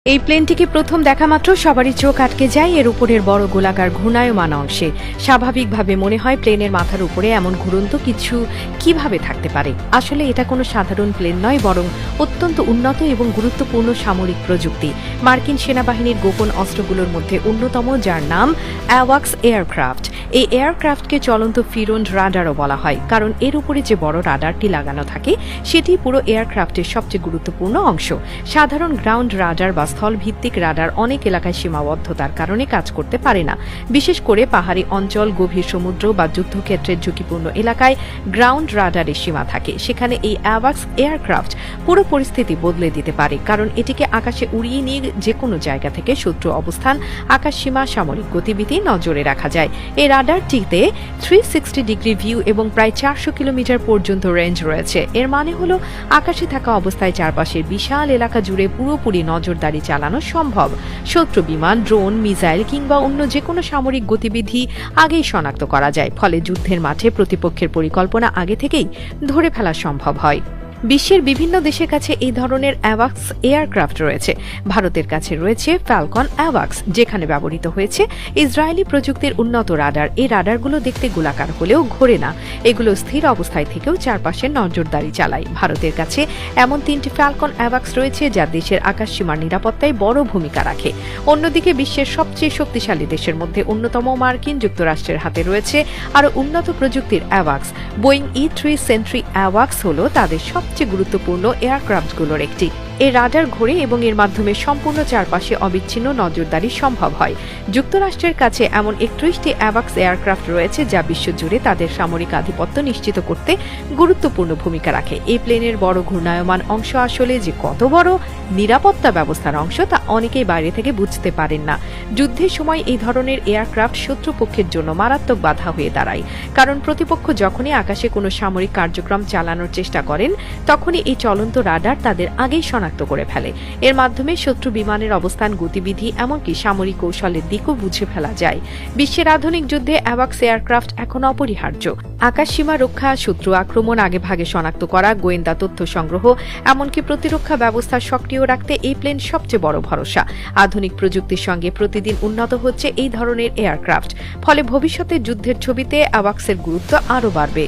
এই প্লেনটিকে প্রথম দেখা মাত্র সবারই চোখ আটকে যায় এর উপরের বড় গোলাকার ঘূর্ণায়মান অংশে। স্বাভাবিকভাবে মনে হয় প্লেনের মাথার উপরে এমন ঘুরন্ত কিছু কিভাবে থাকতে পারে। আসলে এটা কোনো সাধারণ প্লেন নয়, বরং অত্যন্ত উন্নত এবং গুরুত্বপূর্ণ সামরিক প্রযুক্তি। মার্কিন সেনাবাহিনীর গোপন অস্ত্রগুলোর মধ্যে অন্যতম, যার নাম অ্যাওয়াক্স এয়ারক্রাফট। এই এয়ারক্রাফটকে চলন্ত ফিরোন রাডারও বলা হয়, কারণ এর উপরে যে বড় রাডারটি লাগানো থাকে সেটি পুরো এয়ারক্রাফটের সবচেয়ে গুরুত্বপূর্ণ অংশ। সাধারণ গ্রাউন্ড রাডার বা স্থল ভিত্তিক রাডার অনেক এলাকায় সীমাবদ্ধতার কারণে কাজ করতে পারে না। বিশেষ করে পাহাড়ি অঞ্চল, গভীর সমুদ্র বা যুদ্ধক্ষেত্রের ঝুঁকিপূর্ণ এলাকায় গ্রাউন্ড রাডারের সীমা থাকে। সেখানে এই অ্যাওয়াক্স এয়ারক্রাফট পুরো পরিস্থিতি বদলে দিতে পারে, কারণ এটিকে আকাশে উড়িয়ে নিয়ে যে কোনো জায়গা থেকে শত্রু অবস্থান, আকাশ সীমা, সামরিক গতিবিধি নজরে রাখা যায়। এই রাডারটিতে 360 ডিগ্রি ভিউ এবং প্রায় 400 কিলোমিটার পর্যন্ত রেঞ্জ রয়েছে। এর মানে হলো আকাশে থাকা অবস্থায় চারপাশের বিশাল এলাকা জুড়ে পুরোপুরি নজরদারি চালানো সম্ভব। শত্রু বিমান, ড্রোন, মিসাইল কিংবা অন্য যে কোনো সামরিক গতিবিধি আগেই শনাক্ত করা যায়, ফলে যুদ্ধের মাঠে প্রতিপক্ষের পরিকল্পনা আগে থেকেই ধরে ফেলা সম্ভব হয়। বিশ্বের বিভিন্ন দেশের কাছে এই ধরনের অ্যাওয়াক্স এয়ারক্রাফট রয়েছে। ভারতের কাছে রয়েছে ফ্যালকন অ্যাওয়াক্স, যেখানে ব্যবহৃত হয়েছে ইসরায়েলি প্রযুক্তির উন্নত রাডার। এই রাডারগুলো দেখতে গোলাকার হলেও ঘোরে না, এগুলো স্থির অবস্থায় থেকেও চারপাশে নজরদারি চালায়। ভারতের কাছে এমন 3টি ফ্যালকন অ্যাওয়াক্স রয়েছে, যা দেশের আকাশসীমার নিরাপত্তায় বড় ভূমিকা রাখে। অন্যদিকে বিশ্বের সবচেয়ে শক্তিশালী দেশের মধ্যে অন্যতম মার্কিন যুক্তরাষ্ট্রের হাতে রয়েছে আরও উন্নত প্রযুক্তির অ্যাওয়াক্স। বোয়িং E-3 সেন্ট্রি অ্যাওয়াক্স হল তাদের সবচেয়ে গুরুত্বপূর্ণ এয়ারক্রাফটগুলোর একটি। এই রাডার ঘোরে এবং এর মাধ্যমে সম্পূর্ণ চারপাশে অবিচ্ছিন্ন নজরদারি সম্ভব হয়। যুক্তরাষ্ট্রের কাছে এমন 31টি অ্যাওয়াক্স এয়ারক্রাফট রয়েছে, যা বিশ্বজুড়ে তাদের সামরিক আধিপত্য নিশ্চিত করতে গুরুত্বপূর্ণ ভূমিকা রাখে। এই প্লেনের বড় ঘূর্ণায়মান অংশ আসলে যে কত বড় নিরাপত্তা ব্যবস্থার অংশ, তা অনেকেই বাইরে থেকে বুঝতে পারেন না। যুদ্ধের সময় এই ধরনের এয়ারক্রাফট শত্রুপক্ষের জন্য মারাত্মক বাধা হয়ে দাঁড়ায়, কারণ প্রতিপক্ষ যখনই আকাশে কোনো সামরিক কার্যক্রম চালানোর চেষ্টা করেন, তখনই এই চলন্ত রাডার তাদের আগেই শনাক্ত করে ফেলে। এর মাধ্যমে শত্রু বিমানের অবস্থান, গতিবিধি, এমনকি সামরিক কৌশলের দিকও বুঝে ফেলা যায়। বিশ্বের আধুনিক যুদ্ধে অ্যাওয়াক্স এয়ারক্রাফট এখন অপরিহার্য। আকাশ সীমা রক্ষা, শত্রু আক্রমণ আগে ভাগে শনাক্ত করা, গোয়েন্দা তথ্য সংগ্রহ, এমনকি প্রতিরক্ষা ব্যবস্থা সক্রিয় রাখতে এই প্লেন সবচেয়ে বড় ভরসা। আধুনিক প্রযুক্তির সঙ্গে প্রতিদিন উন্নত হচ্ছে এই ধরনের এয়ারক্রাফট, ফলে ভবিষ্যতে যুদ্ধের ছবিতে অ্যাওয়াক্সের গুরুত্ব আরও বাড়বে।